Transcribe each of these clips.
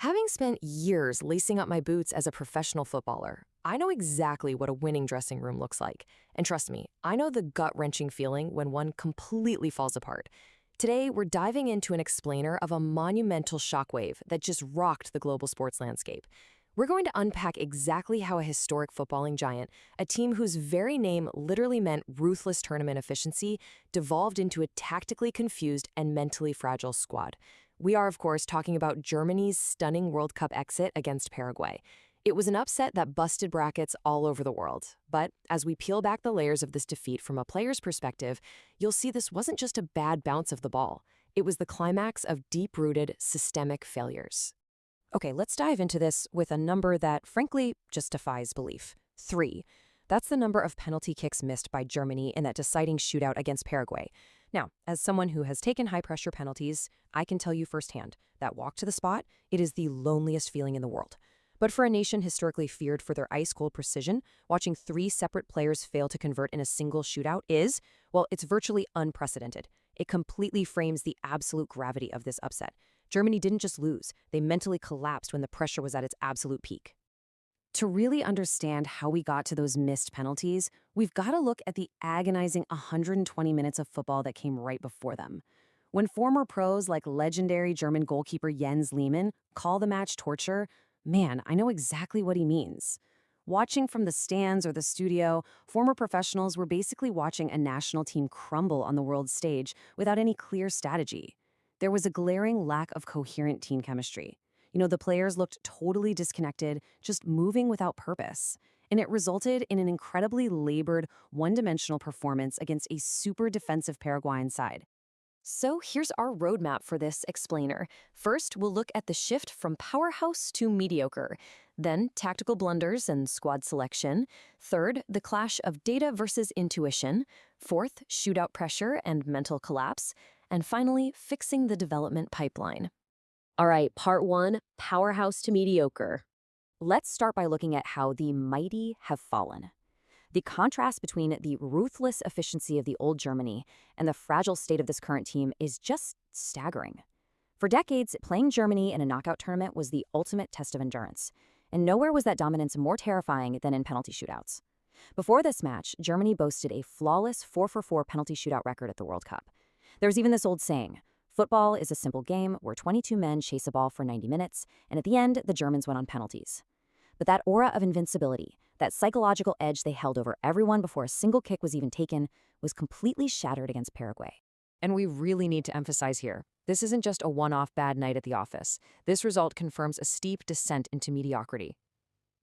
Having spent years lacing up my boots as a professional footballer, I know exactly what a winning dressing room looks like. And trust me, I know the gut-wrenching feeling when one completely falls apart. Today, we're diving into an explainer of a monumental shockwave that just rocked the global sports landscape. We're going to unpack exactly how a historic footballing giant, a team whose very name literally meant ruthless tournament efficiency, devolved into a tactically confused and mentally fragile squad. We are, of course, talking about Germany's stunning World Cup exit against Paraguay. It was an upset that busted brackets all over the world. But as we peel back the layers of this defeat from a player's perspective, you'll see this wasn't just a bad bounce of the ball. It was the climax of deep-rooted, systemic failures. Okay, let's dive into this with a number that, frankly, just defies belief. 3. That's the number of penalty kicks missed by Germany in that deciding shootout against Paraguay. Now, as someone who has taken high-pressure penalties, I can tell you firsthand that walk to the spot, it is the loneliest feeling in the world. But for a nation historically feared for their ice-cold precision, watching 3 separate players fail to convert in a single shootout is, well, it's virtually unprecedented. It completely frames the absolute gravity of this upset. Germany didn't just lose, they mentally collapsed when the pressure was at its absolute peak. To really understand how we got to those missed penalties, we've got to look at the agonizing 120 minutes of football that came right before them. When former pros like legendary German goalkeeper Jens Lehmann call the match torture, man, I know exactly what he means. Watching from the stands or the studio, former professionals were basically watching a national team crumble on the world stage without any clear strategy. There was a glaring lack of coherent team chemistry. The players looked totally disconnected, just moving without purpose. And it resulted in an incredibly labored, one-dimensional performance against a super defensive Paraguayan side. So here's our roadmap for this explainer. First, we'll look at the shift from powerhouse to mediocre. Then, tactical blunders and squad selection. Third, the clash of data versus intuition. Fourth, shootout pressure and mental collapse. And finally, fixing the development pipeline. All right, part 1, powerhouse to mediocre. Let's start by looking at how the mighty have fallen. The contrast between the ruthless efficiency of the old Germany and the fragile state of this current team is just staggering. For decades, playing Germany in a knockout tournament was the ultimate test of endurance, and nowhere was that dominance more terrifying than in penalty shootouts. Before this match, Germany boasted a flawless 4-for-4 penalty shootout record at the World Cup. There was even this old saying, football is a simple game where 22 men chase a ball for 90 minutes, and at the end, the Germans went on penalties. But that aura of invincibility, that psychological edge they held over everyone before a single kick was even taken, was completely shattered against Paraguay. And we really need to emphasize here, this isn't just a one-off bad night at the office. This result confirms a steep descent into mediocrity.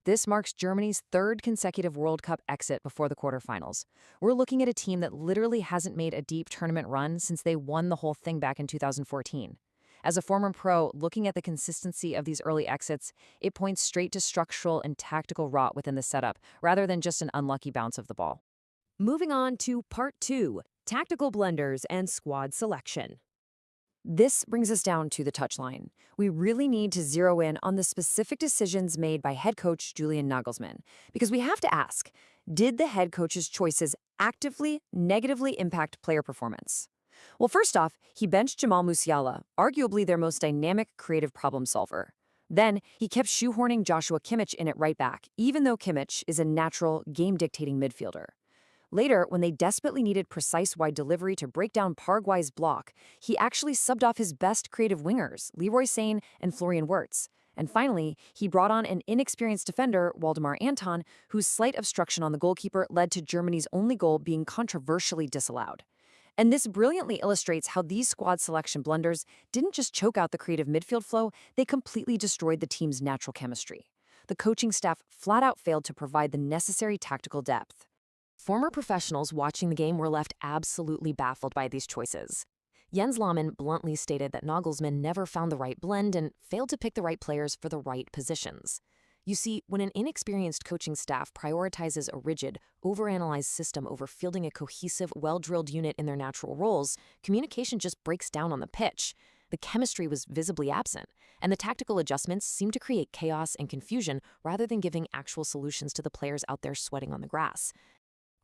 This marks Germany's 3rd consecutive World Cup exit before the quarterfinals. We're looking at a team that literally hasn't made a deep tournament run since they won the whole thing back in 2014. As a former pro, looking at the consistency of these early exits, it points straight to structural and tactical rot within the setup, rather than just an unlucky bounce of the ball. Moving on to part 2, tactical blunders and squad selection. This brings us down to the touchline. We really need to zero in on the specific decisions made by head coach Julian Nagelsmann, because we have to ask, did the head coach's choices actively, negatively impact player performance? Well, first off, he benched Jamal Musiala, arguably their most dynamic, creative problem solver. Then, he kept shoehorning Joshua Kimmich in at right back, even though Kimmich is a natural, game-dictating midfielder. Later, when they desperately needed precise wide delivery to break down Paraguay's block, he actually subbed off his best creative wingers, Leroy Sane and Florian Wirtz. And finally, he brought on an inexperienced defender, Waldemar Anton, whose slight obstruction on the goalkeeper led to Germany's only goal being controversially disallowed. And this brilliantly illustrates how these squad selection blunders didn't just choke out the creative midfield flow, they completely destroyed the team's natural chemistry. The coaching staff flat out failed to provide the necessary tactical depth. Former professionals watching the game were left absolutely baffled by these choices. Jens Lehmann bluntly stated that Nagelsmann never found the right blend and failed to pick the right players for the right positions. You see, when an inexperienced coaching staff prioritizes a rigid, overanalyzed system over fielding a cohesive, well-drilled unit in their natural roles, communication just breaks down on the pitch. The chemistry was visibly absent, and the tactical adjustments seemed to create chaos and confusion rather than giving actual solutions to the players out there sweating on the grass.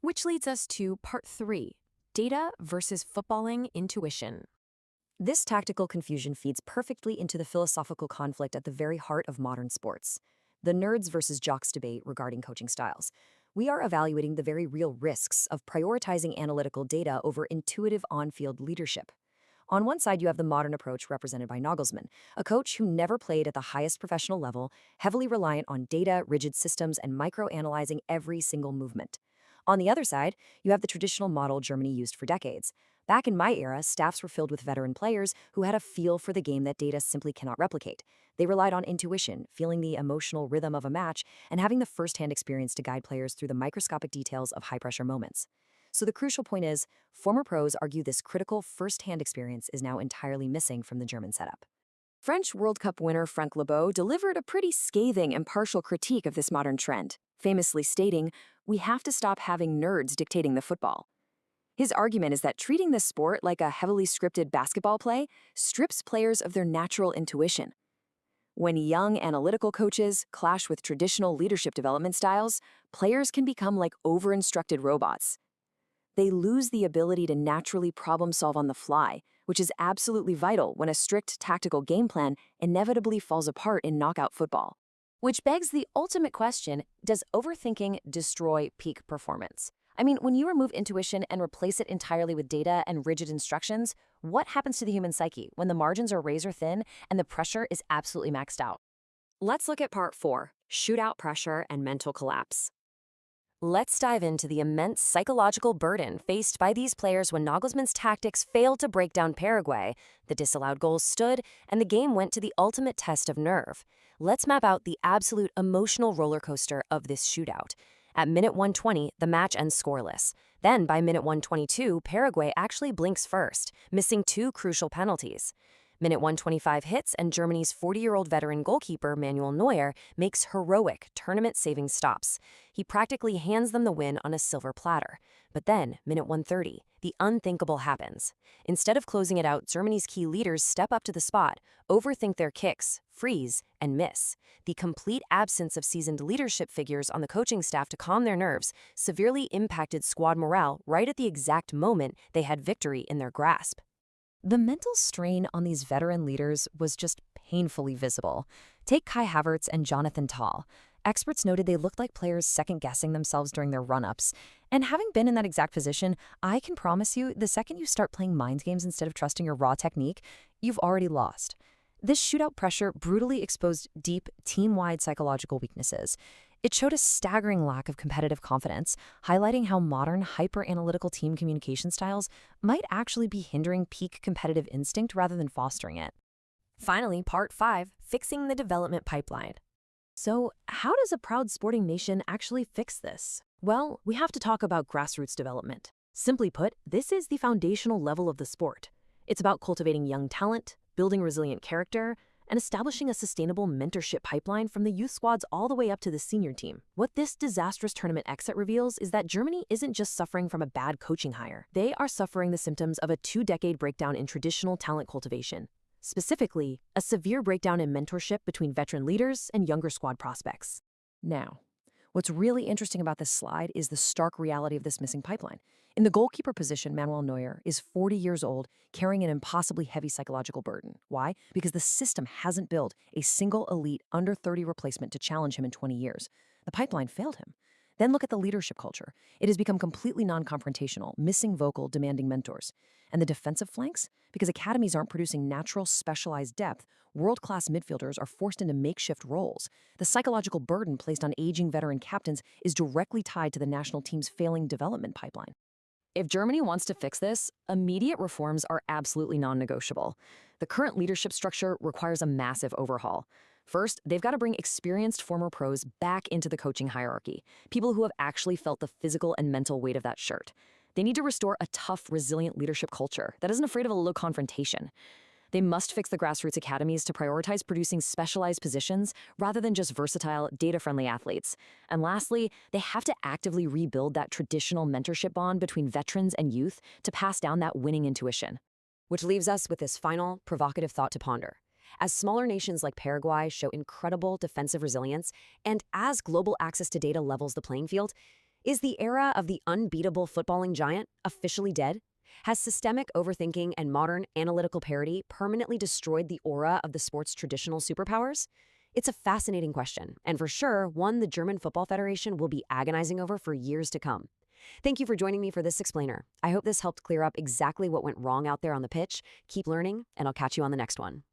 Which leads us to part 3, data versus footballing intuition. This tactical confusion feeds perfectly into the philosophical conflict at the very heart of modern sports, the nerds versus jocks debate regarding coaching styles. We are evaluating the very real risks of prioritizing analytical data over intuitive on-field leadership. On one side, you have the modern approach represented by Nagelsmann, a coach who never played at the highest professional level, heavily reliant on data, rigid systems, and micro-analyzing every single movement. On the other side, you have the traditional model Germany used for decades. Back in my era, staffs were filled with veteran players who had a feel for the game that data simply cannot replicate. They relied on intuition, feeling the emotional rhythm of a match, and having the first-hand experience to guide players through the microscopic details of high-pressure moments. So the crucial point is, former pros argue this critical first-hand experience is now entirely missing from the German setup. French World Cup winner Franck Leboeuf delivered a pretty scathing and partial critique of this modern trend, famously stating, "We have to stop having nerds dictating the football." His argument is that treating this sport like a heavily scripted basketball play strips players of their natural intuition. When young analytical coaches clash with traditional leadership development styles, players can become like over-instructed robots. They lose the ability to naturally problem-solve on the fly, which is absolutely vital when a strict tactical game plan inevitably falls apart in knockout football. Which begs the ultimate question, does overthinking destroy peak performance? I mean, when you remove intuition and replace it entirely with data and rigid instructions, what happens to the human psyche when the margins are razor thin and the pressure is absolutely maxed out? Let's look at part 4, shootout pressure and mental collapse. Let's dive into the immense psychological burden faced by these players when Nagelsmann's tactics failed to break down Paraguay, the disallowed goals stood, and the game went to the ultimate test of nerve. Let's map out the absolute emotional roller coaster of this shootout. At minute 120, the match ends scoreless. Then, by minute 122, Paraguay actually blinks first, missing 2 crucial penalties. Minute 125 hits, and Germany's 40-year-old veteran goalkeeper Manuel Neuer makes heroic, tournament-saving stops. He practically hands them the win on a silver platter. But then, minute 130, the unthinkable happens. Instead of closing it out, Germany's key leaders step up to the spot, overthink their kicks, freeze, and miss. The complete absence of seasoned leadership figures on the coaching staff to calm their nerves severely impacted squad morale right at the exact moment they had victory in their grasp. The mental strain on these veteran leaders was just painfully visible. Take Kai Havertz and Jonathan Tah. Experts noted they looked like players second-guessing themselves during their run-ups. And having been in that exact position, I can promise you, the second you start playing mind games instead of trusting your raw technique, you've already lost. This shootout pressure brutally exposed deep, team-wide psychological weaknesses. It showed a staggering lack of competitive confidence, highlighting how modern, hyper-analytical team communication styles might actually be hindering peak competitive instinct rather than fostering it. Finally, part 5, fixing the development pipeline. So, how does a proud sporting nation actually fix this? Well, we have to talk about grassroots development. Simply put, this is the foundational level of the sport. It's about cultivating young talent, building resilient character, and establishing a sustainable mentorship pipeline from the youth squads all the way up to the senior team. What this disastrous tournament exit reveals is that Germany isn't just suffering from a bad coaching hire. They are suffering the symptoms of a 2-decade breakdown in traditional talent cultivation. Specifically, a severe breakdown in mentorship between veteran leaders and younger squad prospects. Now, what's really interesting about this slide is the stark reality of this missing pipeline. In the goalkeeper position, Manuel Neuer is 40 years old, carrying an impossibly heavy psychological burden. Why? Because the system hasn't built a single elite under 30 replacement to challenge him in 20 years. The pipeline failed him. Then look at the leadership culture. It has become completely non-confrontational, missing vocal, demanding mentors. And the defensive flanks? Because academies aren't producing natural, specialized depth, world-class midfielders are forced into makeshift roles. The psychological burden placed on aging veteran captains is directly tied to the national team's failing development pipeline. If Germany wants to fix this, immediate reforms are absolutely non-negotiable. The current leadership structure requires a massive overhaul. First, they've got to bring experienced former pros back into the coaching hierarchy, people who have actually felt the physical and mental weight of that shirt. They need to restore a tough, resilient leadership culture that isn't afraid of a little confrontation. They must fix the grassroots academies to prioritize producing specialized positions rather than just versatile, data-friendly athletes. And lastly, they have to actively rebuild that traditional mentorship bond between veterans and youth to pass down that winning intuition. Which leaves us with this final, provocative thought to ponder. As smaller nations like Paraguay show incredible defensive resilience, and as global access to data levels the playing field, is the era of the unbeatable footballing giant officially dead? Has systemic overthinking and modern analytical parity permanently destroyed the aura of the sport's traditional superpowers? It's a fascinating question, and for sure, one the German Football Federation will be agonizing over for years to come. Thank you for joining me for this explainer. I hope this helped clear up exactly what went wrong out there on the pitch. Keep learning, and I'll catch you on the next one.